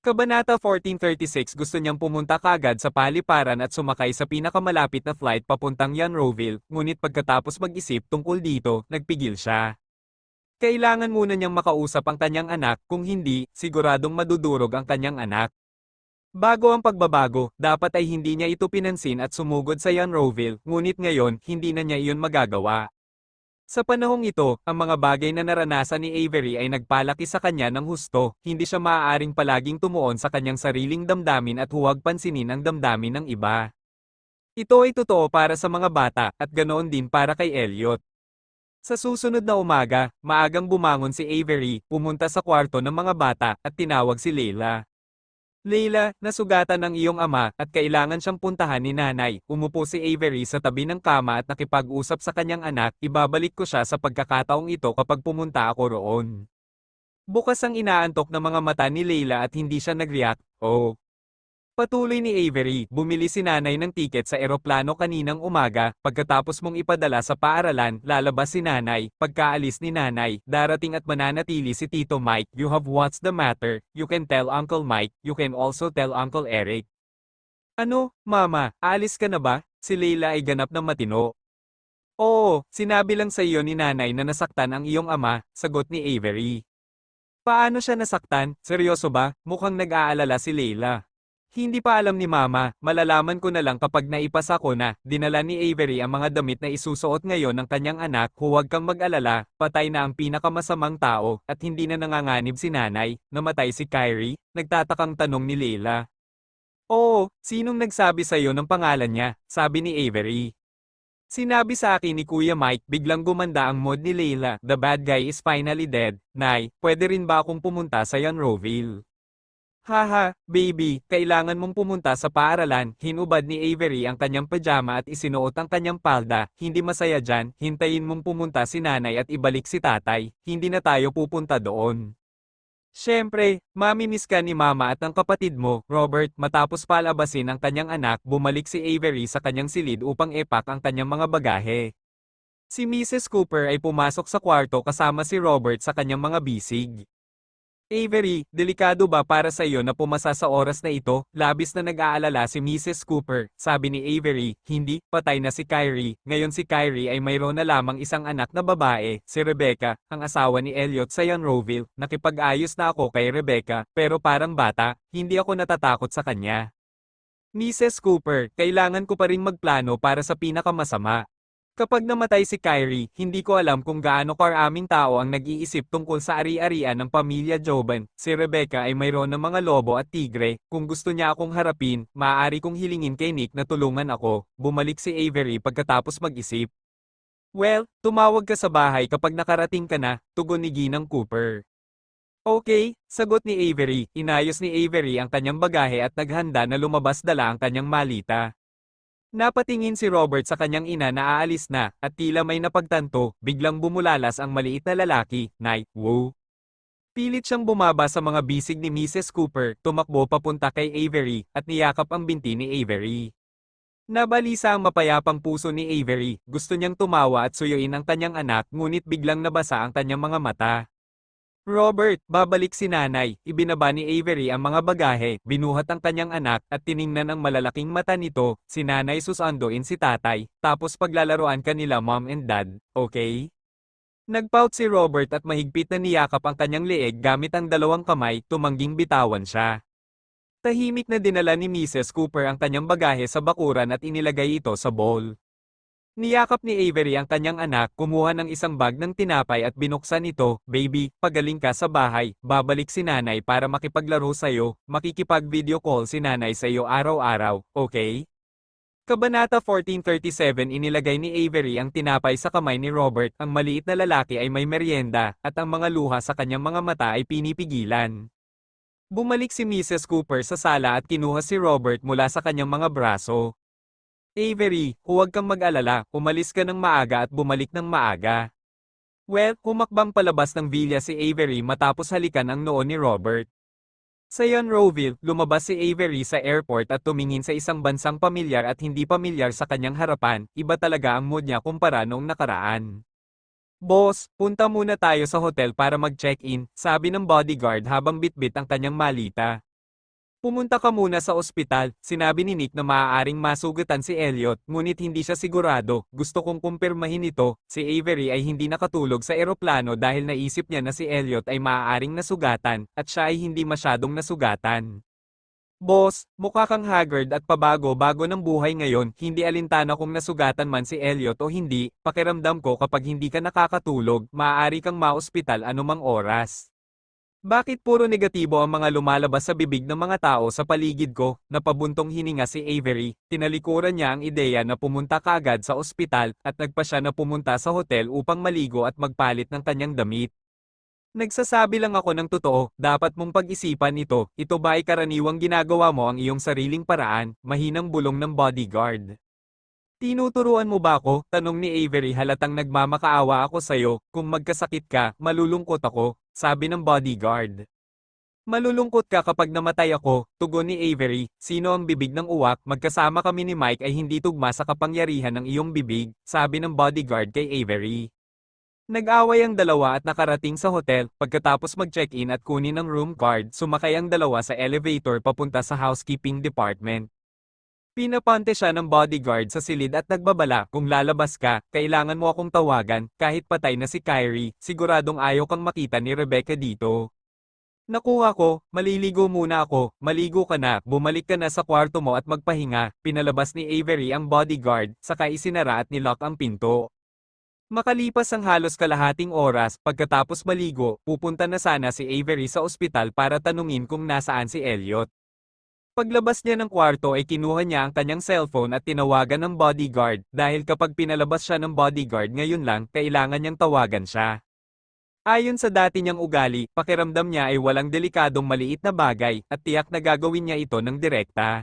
Kabanata 1436 gusto niyang pumunta kaagad sa paliparan at sumakay sa pinakamalapit na flight papuntang Yanroville, ngunit pagkatapos mag-isip tungkol dito, nagpigil siya. Kailangan muna niyang makausap ang kanyang anak, kung hindi, siguradong madudurog ang kanyang anak. Bago ang pagbabago, dapat ay hindi niya ito pinansin at sumugod sa Yanroville, ngunit ngayon, hindi na niya iyon magagawa. Sa panahong ito, ang mga bagay na naranasan ni Avery ay nagpalaki sa kanya ng husto, hindi siya maaaring palaging tumuon sa kanyang sariling damdamin at huwag pansinin ang damdamin ng iba. Ito ay totoo para sa mga bata, at ganoon din para kay Elliot. Sa susunod na umaga, maagang bumangon si Avery, pumunta sa kwarto ng mga bata, at tinawag si Leila. Leila, nasugatan ng iyong ama at kailangan siyang puntahan ni nanay. Umupo si Avery sa tabi ng kama at nakipag-usap sa kanyang anak, ibabalik ko siya sa pagkakataong ito kapag pumunta ako roon. Bukas ang inaantok na mga mata ni Leila at hindi siya nag-react. Oh. Patuloy ni Avery, bumili si nanay ng tiket sa eroplano kaninang umaga, pagkatapos mong ipadala sa paaralan, lalabas si nanay, pagkaalis ni nanay, darating at mananatili si Tito Mike, you have what's the matter, you can tell Uncle Mike, you can also tell Uncle Eric. Ano, mama, aalis ka na ba? Si Leila ay ganap na matino. Oo, sinabi lang sa iyo ni nanay na nasaktan ang iyong ama, sagot ni Avery. Paano siya nasaktan? Seryoso ba? Mukhang nag-aalala si Leila. Hindi pa alam ni Mama, malalaman ko na lang kapag naipasa ko na, dinala ni Avery ang mga damit na isusuot ngayon ng kanyang anak, huwag kang mag-alala, patay na ang pinakamasamang tao, at hindi na nanganganib si nanay, namatay si Kyrie, nagtatakang tanong ni Leila. Oo, sinong nagsabi sa'yo ng pangalan niya, sabi ni Avery. Sinabi sa akin ni Kuya Mike, biglang gumanda ang mood ni Leila, the bad guy is finally dead, Nay, pwede rin ba akong pumunta sa Yanroville? Haha, baby, kailangan mong pumunta sa paaralan, hinubad ni Avery ang kanyang pajama at isinuot ang kanyang palda, hindi masaya dyan, hintayin mong pumunta si nanay at ibalik si tatay, hindi na tayo pupunta doon. Siyempre, mamimiss ka ni mama at ang kapatid mo, Robert, matapos palabasin ang kanyang anak, bumalik si Avery sa kanyang silid upang epak ang kanyang mga bagahe. Si Mrs. Cooper ay pumasok sa kwarto kasama si Robert sa kanyang mga bisig. Avery, delikado ba para sa iyo na pumasa sa oras na ito? Labis na nag-aalala si Mrs. Cooper, sabi ni Avery, hindi, patay na si Kyrie. Ngayon si Kyrie ay mayroon na lamang isang anak na babae, si Rebecca, ang asawa ni Elliot sa Yanroville. Nakipag-ayos na ako kay Rebecca, pero parang bata, hindi ako natatakot sa kanya. Mrs. Cooper, kailangan ko pa rin magplano para sa pinakamasama. Kapag namatay si Kyrie, hindi ko alam kung gaano karaming tao ang nag-iisip tungkol sa ari-arian ng pamilya Joban. Si Rebecca ay mayroon ng mga lobo at tigre, kung gusto niya akong harapin, maaari kong hilingin kay Nick na tulungan ako. Bumalik si Avery pagkatapos mag-isip. Well, tumawag ka sa bahay kapag nakarating ka na, tugon ni Ginang Cooper. Okay, sagot ni Avery. Inayos ni Avery ang kanyang bagahe at naghanda na lumabas dala ang kanyang malita. Napatingin si Robert sa kanyang ina na aalis na, at tila may napagtanto, biglang bumulalas ang maliit na lalaki, Night, woo. Pilit siyang bumaba sa mga bisig ni Mrs. Cooper, tumakbo papunta kay Avery, at niyakap ang binti ni Avery. Nabalisa ang mapayapang puso ni Avery, gusto niyang tumawa at suyuin ang kanyang anak, ngunit biglang nabasa ang kanyang mga mata. Robert, babalik si nanay, ibinaba ni Avery ang mga bagahe, binuhat ang kanyang anak, at tiningnan ang malalaking mata nito, si nanay susandoin si tatay, tapos paglalaroan kanila mom and dad, okay? Nagpout si Robert at mahigpit na niyakap ang kanyang leeg gamit ang dalawang kamay, tumangging bitawan siya. Tahimik na dinala ni Mrs. Cooper ang kanyang bagahe sa bakuran at inilagay ito sa bowl. Niyakap ni Avery ang kanyang anak, kumuha ng isang bag ng tinapay at binuksan ito, baby, pagaling ka sa bahay, babalik si nanay para makipaglaro sa'yo, makikipag-video call si nanay sa'yo araw-araw, okay? Kabanata 1437 inilagay ni Avery ang tinapay sa kamay ni Robert, ang maliit na lalaki ay may merienda, at ang mga luha sa kanyang mga mata ay pinipigilan. Bumalik si Mrs. Cooper sa sala at kinuha si Robert mula sa kanyang mga braso. Avery, huwag kang mag-alala, umalis ka ng maaga at bumalik ng maaga. Well, humakbang palabas ng villa si Avery matapos halikan ang noo ni Robert. Sa Yanroville, lumabas si Avery sa airport at tumingin sa isang bansang pamilyar at hindi pamilyar sa kanyang harapan, iba talaga ang mood niya kumpara noong nakaraan. Boss, punta muna tayo sa hotel para mag-check-in, sabi ng bodyguard habang bitbit ang kanyang malita. Pumunta ka muna sa ospital, sinabi ni Nick na maaaring masugatan si Elliot, ngunit hindi siya sigurado. Gusto kong kumpirmahin ito, si Avery ay hindi nakatulog sa eroplano dahil naisip niya na si Elliot ay maaaring nasugatan, at siya ay hindi masyadong nasugatan. Boss, mukha kang haggard at pabago-bago ng buhay ngayon, hindi alintana kung nasugatan man si Elliot o hindi, pakiramdam ko kapag hindi ka nakakatulog, maaari kang maospital anumang oras. Bakit puro negatibo ang mga lumalabas sa bibig ng mga tao sa paligid ko? Napabuntong hininga si Avery, tinalikuran niya ang ideya na pumunta kaagad sa ospital at nagpa siya na pumunta sa hotel upang maligo at magpalit ng kanyang damit. Nagsasabi lang ako ng totoo, dapat mong pag-isipan ito ba ay karaniwang ginagawa mo ang iyong sariling paraan, mahinang bulong ng bodyguard. Tinuturuan mo ba ako? Tanong ni Avery halatang nagmamakaawa ako sa'yo, kung magkasakit ka, malulungkot ako, sabi ng bodyguard. Malulungkot ka kapag namatay ako, tugon ni Avery, sino ang bibig ng uwak, magkasama kami ni Mike ay hindi tugma sa kapangyarihan ng iyong bibig, sabi ng bodyguard kay Avery. Nag-away ang dalawa at nakarating sa hotel, pagkatapos mag-check-in at kunin ang room card, sumakay ang dalawa sa elevator papunta sa housekeeping department. Pinapante siya ng bodyguard sa silid at nagbabala, kung lalabas ka, kailangan mo akong tawagan, kahit patay na si Kyrie, siguradong ayaw kang makita ni Rebecca dito. Nakuha ko, maliligo muna ako, maligo ka na, bumalik ka na sa kwarto mo at magpahinga, pinalabas ni Avery ang bodyguard, saka isinara at nilock ang pinto. Makalipas ang halos kalahating oras, pagkatapos maligo, pupunta na sana si Avery sa ospital para tanungin kung nasaan si Elliot. Paglabas niya ng kwarto ay kinuha niya ang kanyang cellphone at tinawagan ng bodyguard dahil kapag pinalabas siya ng bodyguard ngayon lang, kailangan niyang tawagan siya. Ayon sa dati niyang ugali, pakiramdam niya ay walang delikadong maliit na bagay at tiyak na gagawin niya ito ng direkta.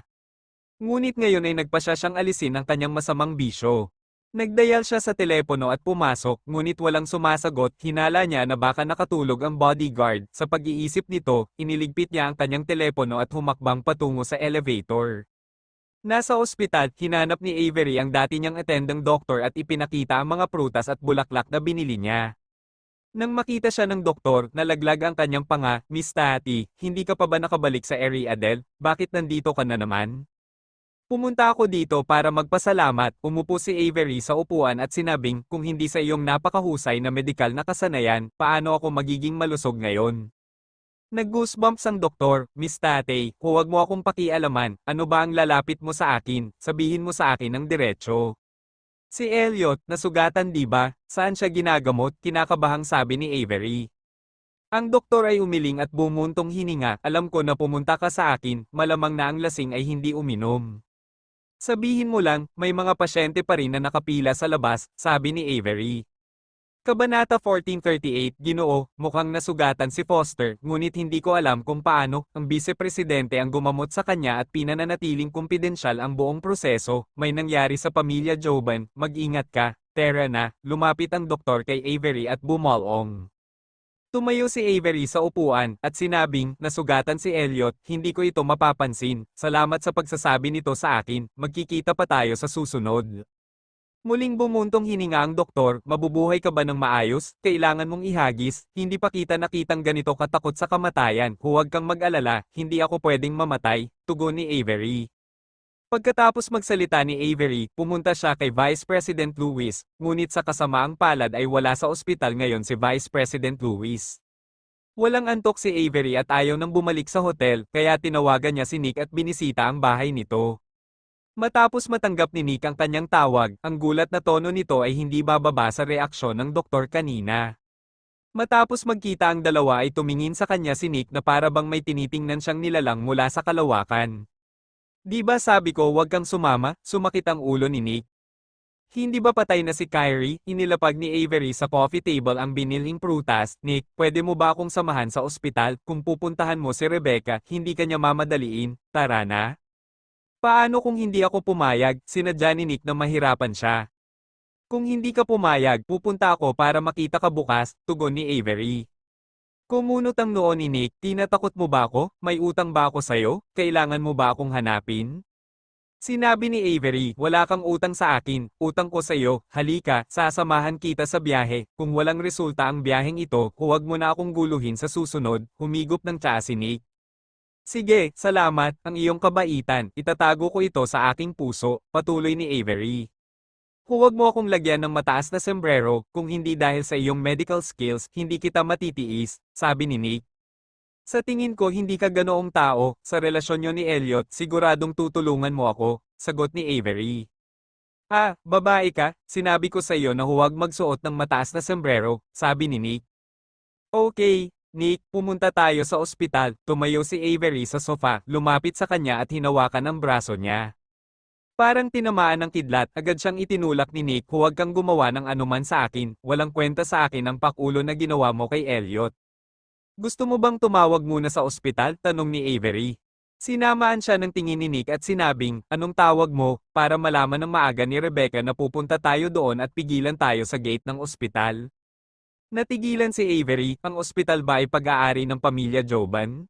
Ngunit ngayon ay nagpasya siyang alisin ang kanyang masamang bisyo. Nagdial siya sa telepono at pumasok, ngunit walang sumasagot, hinala niya na baka nakatulog ang bodyguard. Sa pag-iisip nito, iniligpit niya ang kanyang telepono at humakbang patungo sa elevator. Nasa ospital, hinanap ni Avery ang dati niyang attending doctor at ipinakita ang mga prutas at bulaklak na binili niya. Nang makita siya ng doktor, nalaglag ang kanyang panga, Miss Tati, hindi ka pa ba nakabalik sa area Adele? Bakit nandito ka na naman? Pumunta ako dito para magpasalamat, umupo si Avery sa upuan at sinabing, kung hindi sa iyong napakahusay na medikal na kasanayan, paano ako magiging malusog ngayon? Nag-goosebumps ang doktor, Miss Tate, huwag mo akong pakialaman, ano ba ang lalapit mo sa akin, sabihin mo sa akin ng diretsyo. Si Elliot, nasugatan di ba? Saan siya ginagamot? Kinakabahang sabi ni Avery. Ang doktor ay umiling at bumuntong hininga, alam ko na pumunta ka sa akin, malamang na ang lasing ay hindi uminom. Sabihin mo lang, may mga pasyente pa rin na nakapila sa labas, sabi ni Avery. Kabanata 1438, Ginoo, mukhang nasugatan si Foster, ngunit hindi ko alam kung paano, ang vice-presidente ang gumamot sa kanya at pinananatiling kumpidensyal ang buong proseso, may nangyari sa pamilya Joban, mag-ingat ka, Tara na, lumapit ang doktor kay Avery at bumalong. Tumayo si Avery sa upuan, at sinabing, nasugatan si Elliot, hindi ko ito mapapansin, salamat sa pagsasabi nito sa akin, magkikita pa tayo sa susunod. Muling bumuntong hininga ang doktor, mabubuhay ka ba ng maayos, kailangan mong ihagis, hindi pa kita nakitang ganito katakot sa kamatayan, huwag kang mag-alala, hindi ako pwedeng mamatay, tugon ni Avery. Pagkatapos magsalita ni Avery, pumunta siya kay Vice President Lewis, ngunit sa kasamaang palad ay wala sa ospital ngayon si Vice President Lewis. Walang antok si Avery at ayaw nang bumalik sa hotel, kaya tinawagan niya si Nick at binisita ang bahay nito. Matapos matanggap ni Nick ang kanyang tawag, ang gulat na tono nito ay hindi bababa sa reaksyon ng doktor kanina. Matapos magkita ang dalawa ay tumingin sa kanya si Nick na para bang may tinitingnan siyang nilalang mula sa kalawakan. Di ba sabi ko wag kang sumama, sumakit ang ulo ni Nick. Hindi ba patay na si Kyrie? Inilapag ni Avery sa coffee table ang biniling prutas. Nick, pwede mo ba akong samahan sa ospital? Kung pupuntahan mo si Rebecca, hindi kanya mamadaliin, tara na. Paano kung hindi ako pumayag? Sinadya ni Nick na mahirapan siya. Kung hindi ka pumayag, pupunta ako para makita ka bukas, tugon ni Avery. Kumunot ang noo ni Nick, tinatakot mo ba ako? May utang ba ako sa'yo? Kailangan mo ba akong hanapin? Sinabi ni Avery, wala kang utang sa akin, utang ko sa'yo, halika, sasamahan kita sa biyahe, kung walang resulta ang biyaheng ito, huwag mo na akong guluhin sa susunod, humigop ng tsaa si Nick. Sige, salamat, ang iyong kabaitan, itatago ko ito sa aking puso, patuloy ni Avery. Huwag mo akong lagyan ng mataas na sombrero, kung hindi dahil sa iyong medical skills, hindi kita matitiis, sabi ni Nick. Sa tingin ko hindi ka ganoong tao, sa relasyon niyo ni Elliot, siguradong tutulungan mo ako, sagot ni Avery. Ah, babae ka, sinabi ko sa iyo na huwag magsuot ng mataas na sombrero, sabi ni Nick. Okay, Nick, pumunta tayo sa ospital, tumayo si Avery sa sofa, lumapit sa kanya at hinawakan ang braso niya. Parang tinamaan ng kidlat, agad siyang itinulak ni Nick, huwag kang gumawa ng anuman sa akin, walang kwenta sa akin ang pakulo na ginawa mo kay Elliot. Gusto mo bang tumawag muna sa ospital? Tanong ni Avery. Sinamaan siya ng tingin ni Nick at sinabing, anong tawag mo, para malaman ng maaga ni Rebecca na pupunta tayo doon at pigilan tayo sa gate ng ospital. Natigilan si Avery, ang ospital ba ay pag-aari ng pamilya Joban?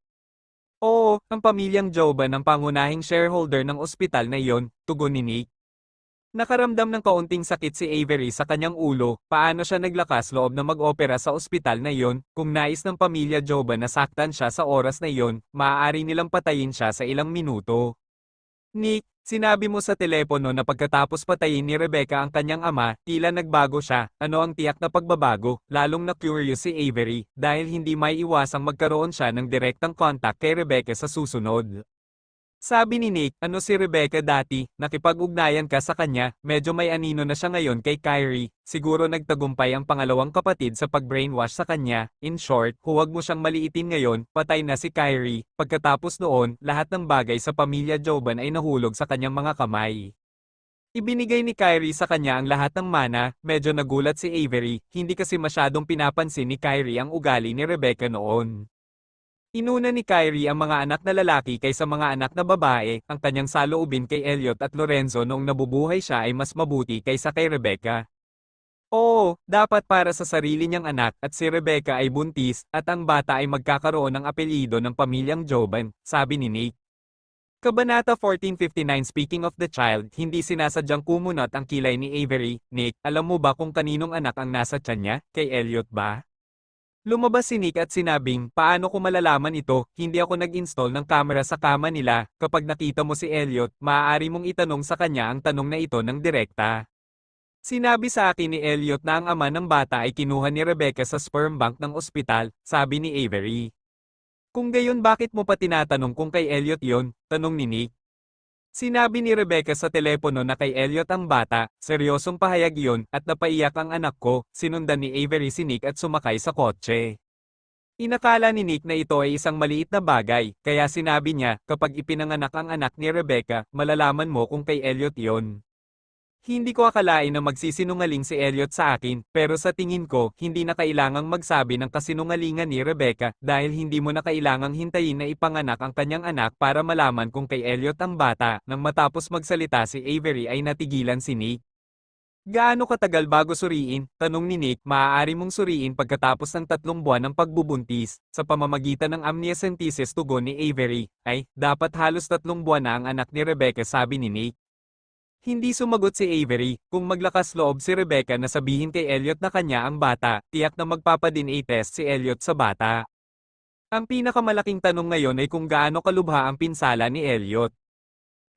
Oo, ang pamilyang Joban ang pangunahing shareholder ng ospital na iyon, tugon ni Nick. Nakaramdam ng kaunting sakit si Avery sa kanyang ulo, paano siya naglakas loob na mag-opera sa ospital na iyon, kung nais ng pamilya Joban na saktan siya sa oras na iyon, maaari nilang patayin siya sa ilang minuto. Nick, sinabi mo sa telepono na pagkatapos patayin ni Rebecca ang kanyang ama, tila nagbago siya, ano ang tiyak na pagbabago, lalong na curious si Avery, dahil hindi may iwasang magkaroon siya ng direktang contact kay Rebecca sa susunod. Sabi ni Nick, ano si Rebecca dati, nakipag-ugnayan ka sa kanya, medyo may anino na siya ngayon kay Kyrie, siguro nagtagumpay ang pangalawang kapatid sa pag-brainwash sa kanya, in short, huwag mo siyang maliitin ngayon, patay na si Kyrie, pagkatapos noon, lahat ng bagay sa pamilya Joban ay nahulog sa kanyang mga kamay. Ibinigay ni Kyrie sa kanya ang lahat ng mana, medyo nagulat si Avery, hindi kasi masyadong pinapansin ni Kyrie ang ugali ni Rebecca noon. Inuna ni Kyrie ang mga anak na lalaki kaysa mga anak na babae, ang kanyang saloobin kay Elliot at Lorenzo noong nabubuhay siya ay mas mabuti kaysa kay Rebecca. Oo, dapat para sa sarili niyang anak at si Rebecca ay buntis at ang bata ay magkakaroon ng apelyido ng pamilyang Joban, sabi ni Nick. Kabanata 1459 Speaking of the child, hindi sinasadyang kumunot ang kilay ni Avery. Nick, alam mo ba kung kaninong anak ang nasa tiyan niya? Kay Elliot ba? Lumabas si Nick at sinabing, paano ko malalaman ito, hindi ako nag-install ng camera sa kama nila, kapag nakita mo si Elliot, maaari mong itanong sa kanya ang tanong na ito ng direkta. Sinabi sa akin ni Elliot na ang ama ng bata ay kinuha ni Rebecca sa sperm bank ng ospital, sabi ni Avery. Kung gayon bakit mo pa tinatanong kung kay Elliot yon? Tanong ni Nick. Sinabi ni Rebecca sa telepono na kay Elliot ang bata, seryosong pahayag iyon, at napaiyak ang anak ko, sinundan ni Avery si Nick at sumakay sa kotse. Inakala ni Nick na ito ay isang maliit na bagay, kaya sinabi niya, kapag ipinanganak ang anak ni Rebecca, malalaman mo kung kay Elliot iyon. Hindi ko akalain na magsisinungaling si Elliot sa akin, pero sa tingin ko, hindi na kailangang magsabi ng kasinungalingan ni Rebecca, dahil hindi mo na kailangang hintayin na ipanganak ang kanyang anak para malaman kung kay Elliot ang bata. Nang matapos magsalita si Avery ay natigilan si Nick. Gaano katagal bago suriin? Tanong ni Nick, maaari mong suriin pagkatapos ng 3 buwan ng pagbubuntis, sa pamamagitan ng amniocentesis tugon ni Avery, ay, dapat halos 3 buwan na ang anak ni Rebecca sabi ni Nick. Hindi sumagot si Avery, kung maglakas loob si Rebecca na sabihin kay Elliot na kanya ang bata, tiyak na magpapa-DNA test si Elliot sa bata. Ang pinakamalaking tanong ngayon ay kung gaano kalubha ang pinsala ni Elliot.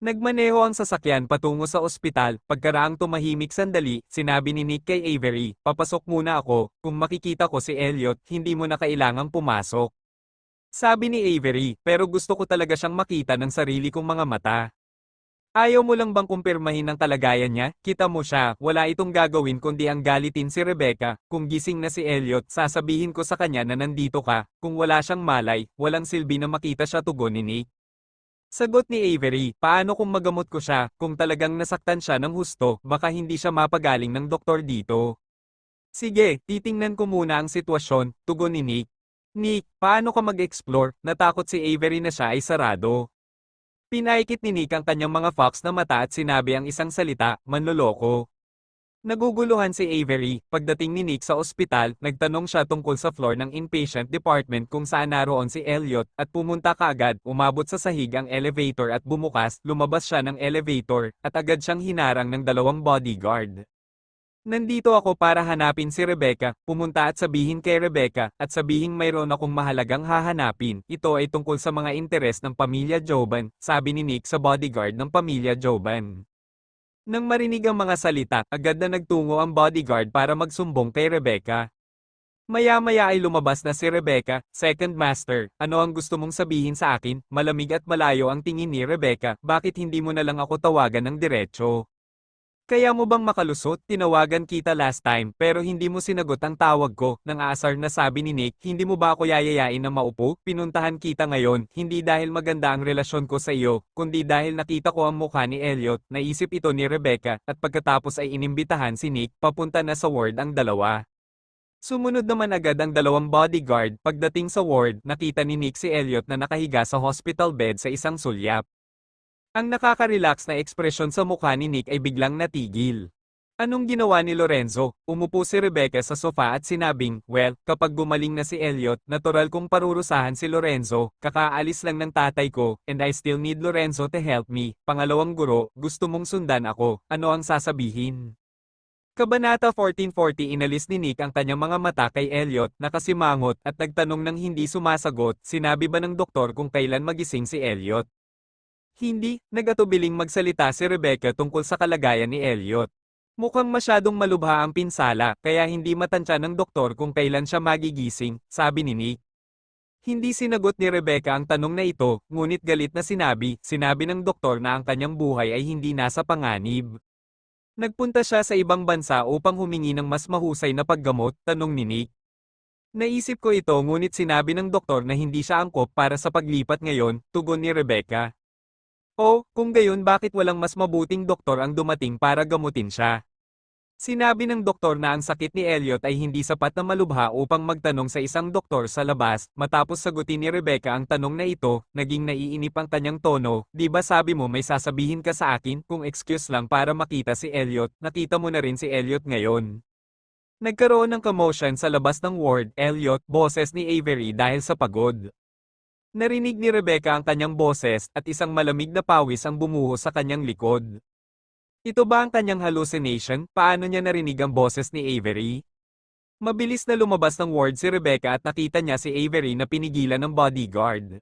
Nagmaneho ang sasakyan patungo sa ospital, pagkaraang tumahimik sandali, sinabi ni Nick kay Avery, papasok muna ako, kung makikita ko si Elliot, hindi mo na kailangang pumasok. Sabi ni Avery, pero gusto ko talaga siyang makita ng sarili kong mga mata. Ayaw mo lang bang kumpirmahin ang kalagayan niya? Kita mo siya, wala itong gagawin kundi ang galitin si Rebecca, kung gising na si Elliot, sasabihin ko sa kanya na nandito ka, kung wala siyang malay, walang silbi na makita siya tugon ni Nick. Sagot ni Avery, paano kung magamot ko siya, kung talagang nasaktan siya ng husto, baka hindi siya mapagaling ng doktor dito. Sige, titingnan ko muna ang sitwasyon, tugon ni Nick. Nick, paano ka mag-explore? Natakot si Avery na siya ay sarado. Pinaikit ni Nick ang kanyang mga fox na mata at sinabi ang isang salita, manloloko. Naguguluhan si Avery, pagdating ni Nick sa ospital, nagtanong siya tungkol sa floor ng inpatient department kung saan naroon si Elliot, at pumunta kaagad, umabot sa sahig ang elevator at bumukas, lumabas siya ng elevator, at agad siyang hinarang ng 2 bodyguard. Nandito ako para hanapin si Rebecca, pumunta at sabihin kay Rebecca, at sabihing mayroon akong mahalagang hahanapin. Ito ay tungkol sa mga interes ng pamilya Joban, sabi ni Nick sa bodyguard ng pamilya Joban. Nang marinig ang mga salita, agad na nagtungo ang bodyguard para magsumbong kay Rebecca. Maya-maya ay lumabas na si Rebecca, second master, ano ang gusto mong sabihin sa akin? Malamig at malayo ang tingin ni Rebecca, bakit hindi mo na lang ako tawagan ng diretso? Kaya mo bang makalusot? Tinawagan kita last time, pero hindi mo sinagot ang tawag ko, nang aasar na sabi ni Nick, hindi mo ba ako yayayain na maupo? Pinuntahan kita ngayon, hindi dahil maganda ang relasyon ko sa iyo, kundi dahil nakita ko ang mukha ni Elliot, naisip ito ni Rebecca, at pagkatapos ay inimbitahan si Nick, papunta na sa ward ang dalawa. Sumunod naman agad ang dalawang bodyguard, pagdating sa ward, nakita ni Nick si Elliot na nakahiga sa hospital bed sa isang sulyap. Ang nakaka-relax na ekspresyon sa mukha ni Nick ay biglang natigil. Anong ginawa ni Lorenzo? Umupo si Rebecca sa sofa at sinabing, well, kapag gumaling na si Elliot, natural kong parurusahan si Lorenzo, kakaalis lang ng tatay ko, and I still need Lorenzo to help me. Pangalawang guro, gusto mong sundan ako, ano ang sasabihin? Kabanata 1440 inalis ni Nick ang kanyang mga mata kay Elliot, nakasimangot, at nagtanong ng hindi sumasagot, sinabi ba ng doktor kung kailan magising si Elliot? Hindi, nag-atubiling magsalita si Rebecca tungkol sa kalagayan ni Elliot. Mukhang masyadong malubha ang pinsala, kaya hindi matansya ng doktor kung kailan siya magigising, sabi ni Nick. Hindi sinagot ni Rebecca ang tanong na ito, ngunit galit na sinabi ng doktor na ang kanyang buhay ay hindi nasa panganib. Nagpunta siya sa ibang bansa upang humingi ng mas mahusay na paggamot, tanong ni Nick. Naisip ko ito ngunit sinabi ng doktor na hindi siya angkop para sa paglipat ngayon, tugon ni Rebecca. Oh, kung gayon bakit walang mas mabuting doktor ang dumating para gamutin siya? Sinabi ng doktor na ang sakit ni Elliot ay hindi sapat na malubha upang magtanong sa isang doktor sa labas, matapos sagutin ni Rebecca ang tanong na ito, naging naiinip ang kanyang tono, di ba sabi mo may sasabihin ka sa akin, kung excuse lang para makita si Elliot, nakita mo na rin si Elliot ngayon. Nagkaroon ng commotion sa labas ng ward, Elliot, boses ni Avery dahil sa pagod. Narinig ni Rebecca ang kanyang boses at isang malamig na pawis ang bumuhos sa kanyang likod. Ito ba ang kanyang hallucination? Paano niya narinig ang boses ni Avery? Mabilis na lumabas ng ward si Rebecca at nakita niya si Avery na pinigilan ng bodyguard.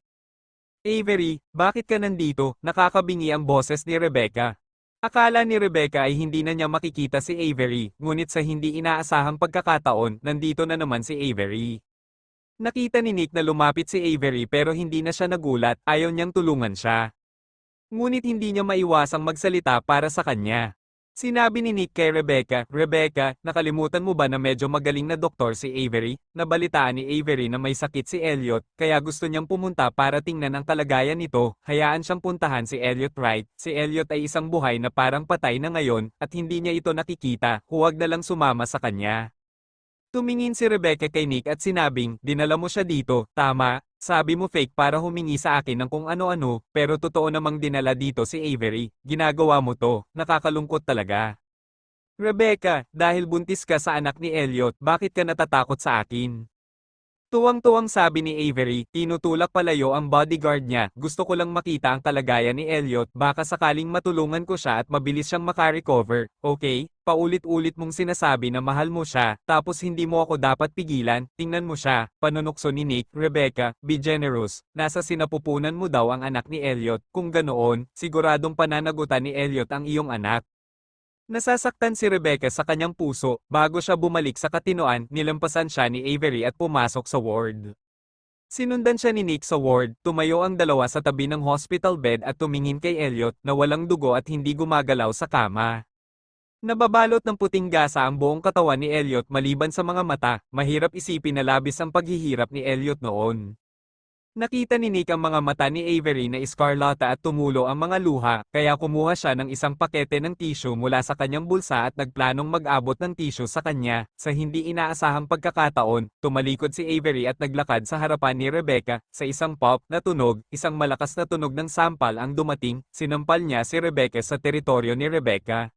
Avery, bakit ka nandito? Nakakabingi ang boses ni Rebecca. Akala ni Rebecca ay hindi na niya makikita si Avery, ngunit sa hindi inaasahang pagkakataon, nandito na naman si Avery. Nakita ni Nick na lumapit si Avery pero hindi na siya nagulat, ayaw niyang tulungan siya. Ngunit hindi niya maiwasang magsalita para sa kanya. Sinabi ni Nick kay Rebecca, Rebecca, nakalimutan mo ba na medyo magaling na doktor si Avery? Nabalitaan ni Avery na may sakit si Elliot, kaya gusto niyang pumunta para tingnan ang kalagayan nito, hayaan siyang puntahan si Elliot Wright. Si Elliot ay isang buhay na parang patay na ngayon, at hindi niya ito nakikita, huwag na lang sumama sa kanya. Tumingin si Rebecca kay Nick at sinabing, dinala mo siya dito, tama, sabi mo fake para humingi sa akin ng kung ano-ano, pero totoo namang dinala dito si Avery, ginagawa mo to, nakakalungkot talaga. Rebecca, dahil buntis ka sa anak ni Elliot, bakit ka natatakot sa akin? Tuwang-tuwang sabi ni Avery, tinutulak palayo ang bodyguard niya, gusto ko lang makita ang kalagayan ni Elliot, baka sakaling matulungan ko siya at mabilis siyang makarecover, okay? Paulit-ulit mong sinasabi na mahal mo siya, tapos hindi mo ako dapat pigilan, tingnan mo siya, panunukso ni Nick, Rebecca, be generous, nasa sinapupunan mo daw ang anak ni Elliot, kung ganoon, siguradong pananagutan ni Elliot ang iyong anak. Nasasaktan si Rebecca sa kanyang puso, bago siya bumalik sa katinoan, nilampasan siya ni Avery at pumasok sa ward. Sinundan siya ni Nick sa ward, tumayo ang dalawa sa tabi ng hospital bed at tumingin kay Elliot na walang dugo at hindi gumagalaw sa kama. Nababalot ng puting gasa ang buong katawan ni Elliot maliban sa mga mata, mahirap isipin na labis ang paghihirap ni Elliot noon. Nakita ni Nick ang mga mata ni Avery na iskarlata at tumulo ang mga luha, kaya kumuha siya ng isang pakete ng tissue mula sa kanyang bulsa at nagplanong mag-abot ng tissue sa kanya. Sa hindi inaasahang pagkakataon, tumalikod si Avery at naglakad sa harapan ni Rebecca. Sa isang pop na tunog, isang malakas na tunog ng sampal ang dumating, sinampal niya si Rebecca sa teritoryo ni Rebecca.